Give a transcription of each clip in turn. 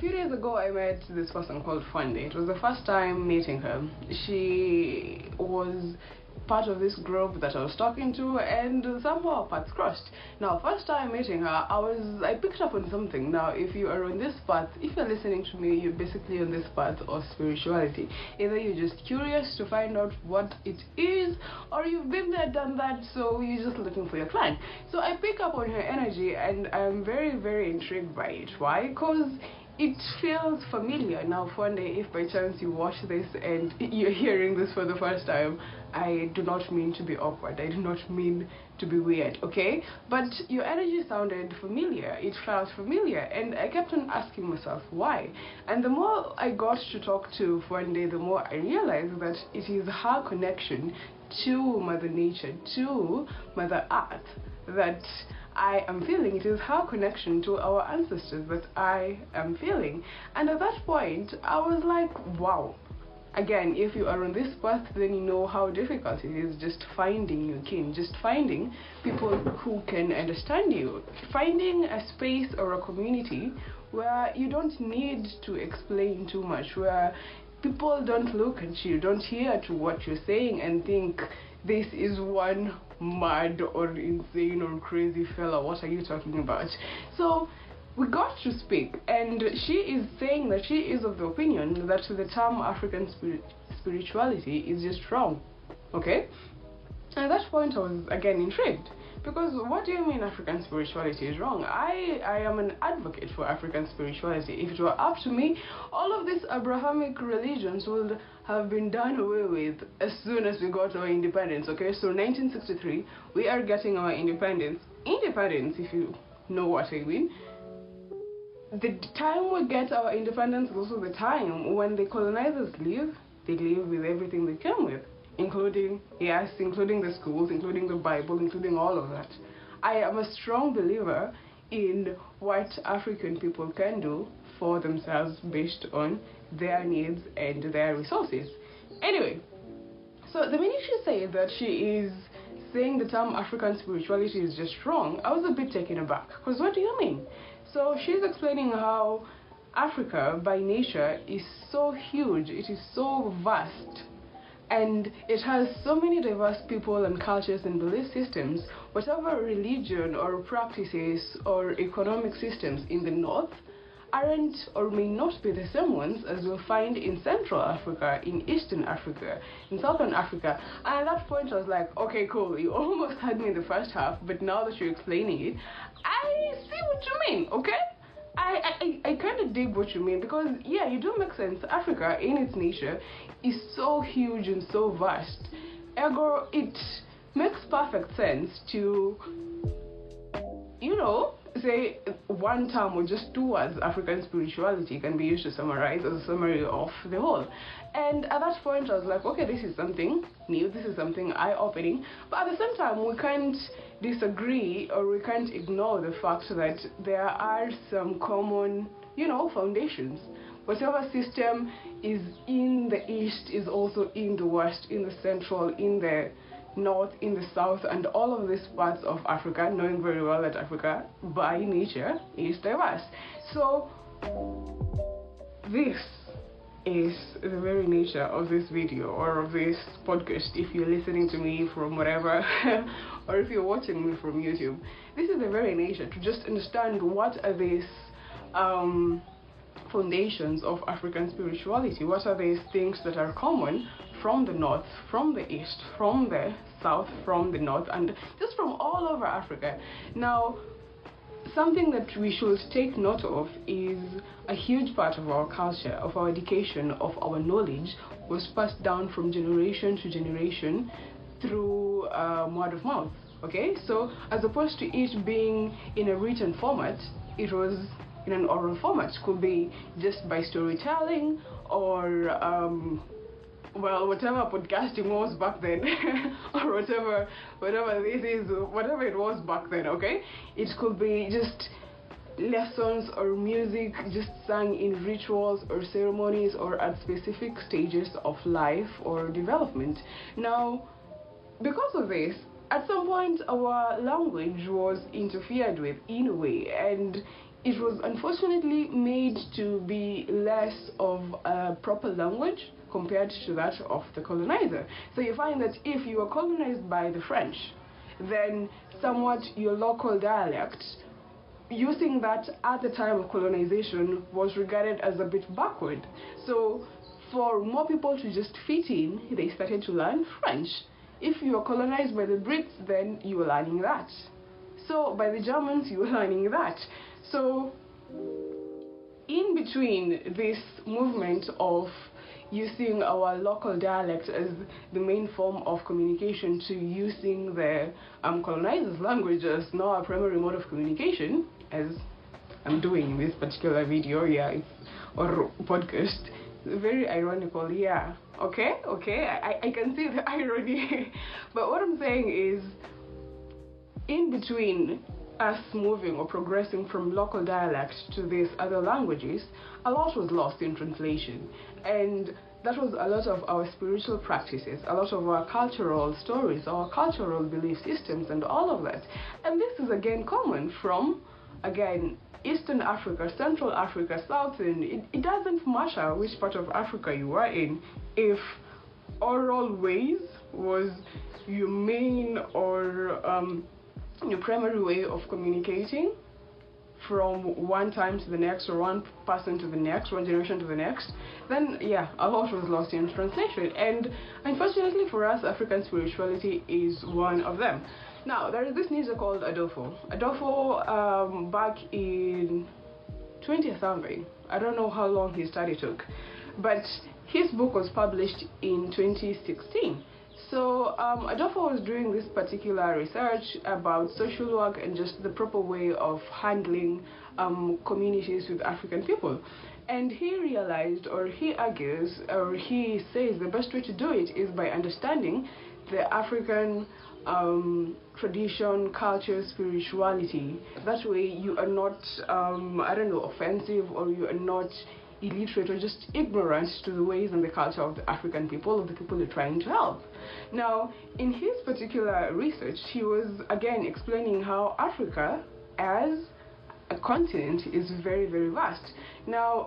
few days ago, I met this person called Funday. It was the first time meeting her. She was part of this group that I was talking to, and somehow our paths crossed. Now, first time meeting her, I picked up on something. Now, if you are on this path, if you're listening to me, you're basically on this path of spirituality. Either you're just curious to find out what it is, or you've been there, done that, so you're just looking for your client. So I pick up on her energy, and I'm very, very intrigued by it. Why? Because it feels familiar. Now, Fonde, if by chance you watch this and you're hearing this for the first time, I do not mean to be awkward. I do not mean to be weird, okay? But your energy sounded familiar. It felt familiar. And I kept on asking myself, why? And the more I got to talk to Fonde, the more I realized that it is her connection to Mother Nature, to Mother Earth, that I am feeling. It is her connection to our ancestors that I am feeling. And at that point, I was like, wow. Again, if you are on this path, then you know how difficult it is just finding your kin, just finding people who can understand you, finding a space or a community where you don't need to explain too much, where people don't look at you, don't hear to what you're saying and think, this is one mad or insane or crazy fella, what are you talking about? So we got to speak, and she is saying that she is of the opinion that the term African spirituality is just wrong, okay? And at that point I was again intrigued, because what do you mean African spirituality is wrong? I am an advocate for African spirituality. If it were up to me, all of these Abrahamic religions would have been done away with as soon as we got our independence, okay? So 1963, we are getting our independence. Independence, if you know what I mean. The time we get our independence is also the time when the colonizers leave. They leave with everything they came with, including the schools, including the Bible, including all of that. I am a strong believer in what African people can do for themselves based on their needs and their resources. Anyway, so the minute she said that she is saying the term African spirituality is just wrong, I was a bit taken aback, because what do you mean? So she's explaining how Africa by nature is so huge, it is so vast, and it has so many diverse people and cultures and belief systems. Whatever religion or practices or economic systems in the north aren't or may not be the same ones as you'll find in Central Africa, in Eastern Africa, in Southern Africa. And at that point I was like, okay, cool, you almost had me in the first half, but now that you're explaining it, I see what you mean, okay? I kind of dig what you mean, because yeah, you do make sense. Africa in its nature is so huge and so vast, ergo it makes perfect sense to, you know, say one term or just two words, African spirituality, can be used to summarize as a summary of the whole. And at that point I was like, okay, this is something new, this is something eye-opening, but at the same time we can't disagree or we can't ignore the fact that there are some common, you know, foundations. Whatever system is in the east is also in the west, in the central, in the north, in the south, and all of these parts of Africa, knowing very well that Africa by nature is diverse. So this is the very nature of this video or of this podcast, if you're listening to me from whatever or if you're watching me from YouTube. This is the very nature, to just understand what are these foundations of African spirituality, what are these things that are common from the north, from the east, from the south, from the north, and just from all over Africa. Now, something that we should take note of is a huge part of our culture, of our education, of our knowledge was passed down from generation to generation through word of mouth, okay? So as opposed to it being in a written format, it was in an oral format. Could be just by storytelling or well, whatever podcasting was back then or whatever this is, whatever it was back then, okay? It could be just lessons or music just sung in rituals or ceremonies or at specific stages of life or development. Now, because of this, at some point our language was interfered with in a way, and it was unfortunately made to be less of a proper language compared to that of the colonizer. So you find that if you were colonized by the French, then somewhat your local dialect, using that at the time of colonization was regarded as a bit backward. So for more people to just fit in, they started to learn French. If you were colonized by the Brits, then you were learning that. So by the Germans, you were learning that. So in between this movement of using our local dialect as the main form of communication to using the colonizers' language as now our primary mode of communication, as I'm doing in this particular video, or podcast. Very ironical, yeah. Okay, I can see the irony. But what I'm saying is, in between us moving or progressing from local dialect to these other languages, a lot was lost in translation. And that was a lot of our spiritual practices, a lot of our cultural stories, our cultural belief systems, and all of that. And this is again common from, again, Eastern Africa, Central Africa, Southern. It doesn't matter which part of Africa you are in. If oral ways was your main or your primary way of communicating from one time to the next, or one person to the next, one generation to the next, then yeah, a lot was lost in translation. And unfortunately for us, African spirituality is one of them. Now, there is this ninja called Adolfo. Adolfo, back in 20 something, I don't know how long his study took, but his book was published in 2016. So Adolfo was doing this particular research about social work and just the proper way of handling communities with African people. And he realized, or he argues, or he says the best way to do it is by understanding the African tradition, culture, spirituality. That way you are not, offensive, or you are not illiterate or just ignorant to the ways and the culture of the African people, of the people you're trying to help. Now, in his particular research, he was again explaining how Africa as a continent is very, very vast. Now,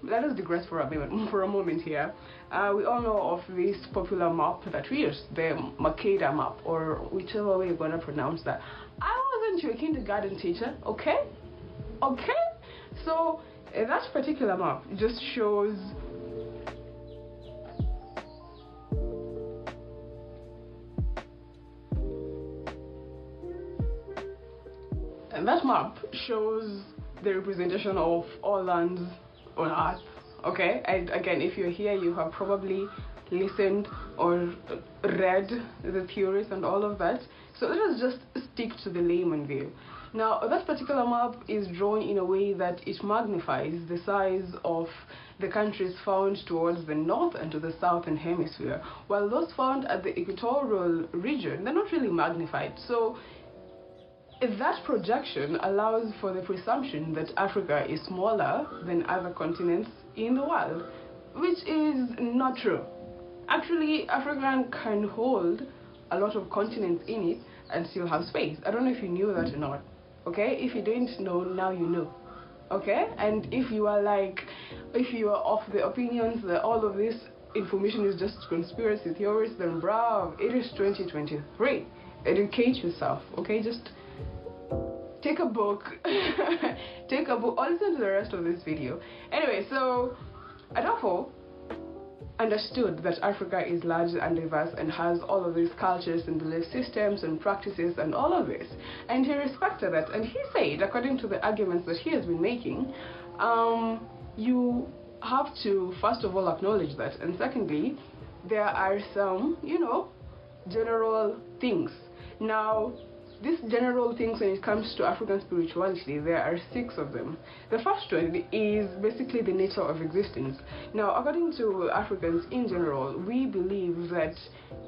let us digress for a moment here. We all know of this popular map that we use, the Makeda map, or whichever way you're going to pronounce that. I wasn't your kindergarten teacher, okay? So, that particular map just shows the representation of all lands on Earth. Okay, and again, if you're here, you have probably listened or read the theories and all of that. So let us just stick to the layman view. Now, that particular map is drawn in a way that it magnifies the size of the countries found towards the north and to the southern hemisphere, while those found at the equatorial region, they're not really magnified. So that projection allows for the presumption that Africa is smaller than other continents in the world, which is not true. Actually, Africa can hold a lot of continents in it and still have space. I don't know if you knew that or not. Okay, if you didn't know, now you know. Okay, and if you are of the opinions that all of this information is just conspiracy theories, then bravo, it is 2023. Educate yourself. Okay, just take a book, or listen to the rest of this video. Anyway, so Adolfo understood that Africa is large and diverse and has all of these cultures and belief systems and practices and all of this, and he respected that. And he said, according to the arguments that he has been making, you have to first of all acknowledge that, and secondly, there are some general things. Now, these general things, when it comes to African spirituality, there are 6 of them. The first one is basically the nature of existence. Now, according to Africans in general, we believe that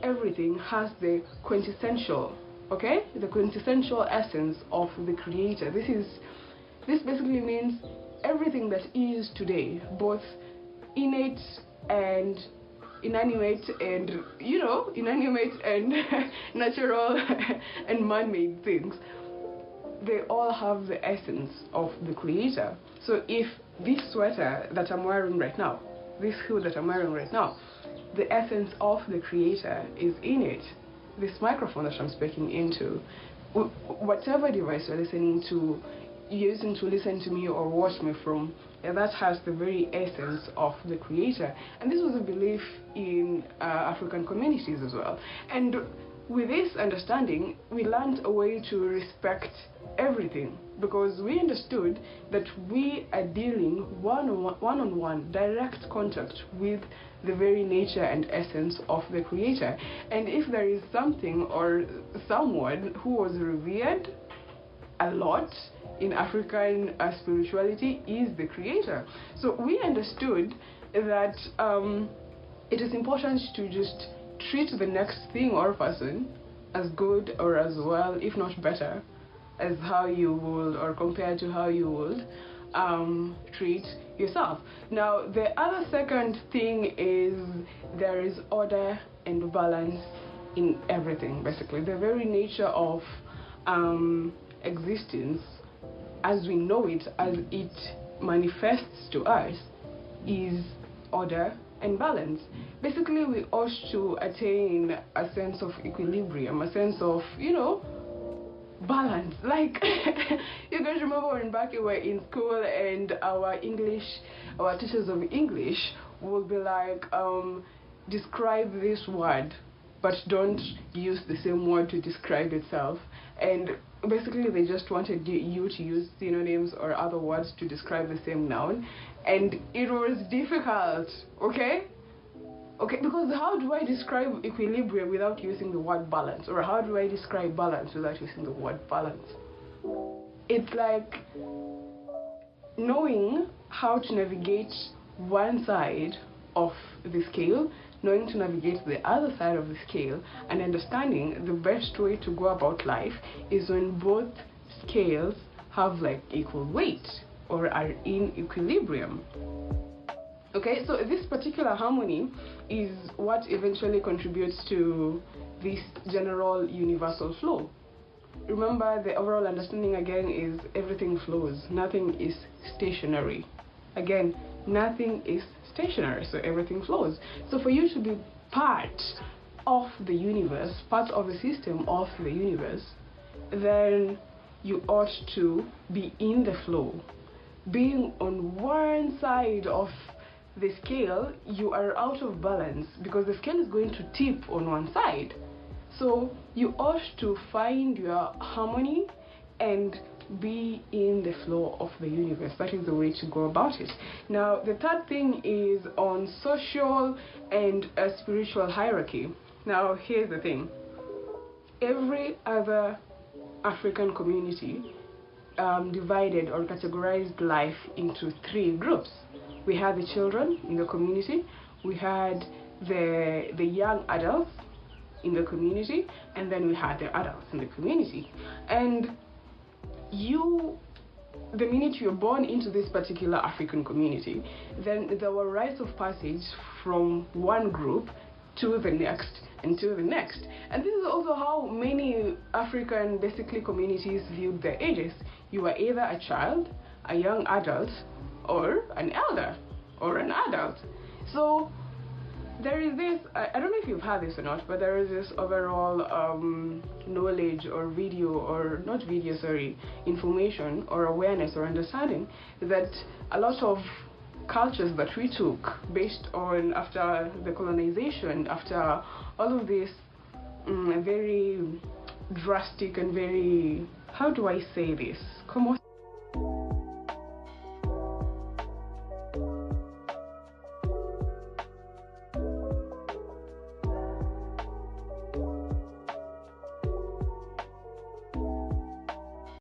everything has the quintessential, the quintessential essence of the creator. This basically means everything that is today, both innate and inanimate and natural and man-made things. they all have the essence of the creator. So if this sweater that I'm wearing right now, this hood that I'm wearing right now, the essence of the creator is in it. This microphone that I'm speaking into, whatever device you're listening to, using to listen to me or watch me from, that has the very essence of the creator. And this was a belief in African communities as well. And with this understanding, we learned a way to respect everything, because we understood that we are dealing one-on-one direct contact with the very nature and essence of the creator. And if there is something or someone who was revered a lot in African spirituality, is the creator. So we understood that it is important to just treat the next thing or person as good or as well, if not better, as how you would, or compared to how you would treat yourself. Now, the other second thing is there is order and balance in everything. Basically, the very nature of existence as we know it, as it manifests to us, is order and balance. Basically, we ought to attain a sense of equilibrium, a sense of, balance. Like, you guys remember when back we were in school and our teachers of English would be like, describe this word, but don't use the same word to describe itself. And basically, they just wanted you to use synonyms or other words to describe the same noun. And it was difficult, okay? Because how do I describe equilibrium without using the word balance? Or how do I describe balance without using the word balance? It's like knowing how to navigate one side of the scale, knowing to navigate the other side of the scale, and understanding the best way to go about life is when both scales have like equal weight or are in equilibrium. Okay, so this particular harmony is what eventually contributes to this general universal flow. Remember, the overall understanding again is everything flows, nothing is stationary. Again, nothing is stationary, so everything flows. So for you to be part of the universe, part of the system of the universe, then you ought to be in the flow. Being on one side of the scale, you are out of balance because the scale is going to tip on one side. So you ought to find your harmony and be in the flow of the universe. That is the way to go about it. Now, the third thing is on social and spiritual hierarchy. Now, here's the thing. Every other African community divided or categorized life into three groups. We had the children in the community, we had the young adults in the community, and then we had the adults in the community. And the minute you're born into this particular African community, then there were rites of passage from one group to the next and to the next. And this is also how many African basically communities viewed their ages. You were either a child, a young adult, or an elder or an adult. So there is this, I don't know if you've heard this or not, but there is this overall knowledge or information or awareness or understanding that a lot of cultures that we took based on after the colonization, after all of this very drastic and very, how do I say this?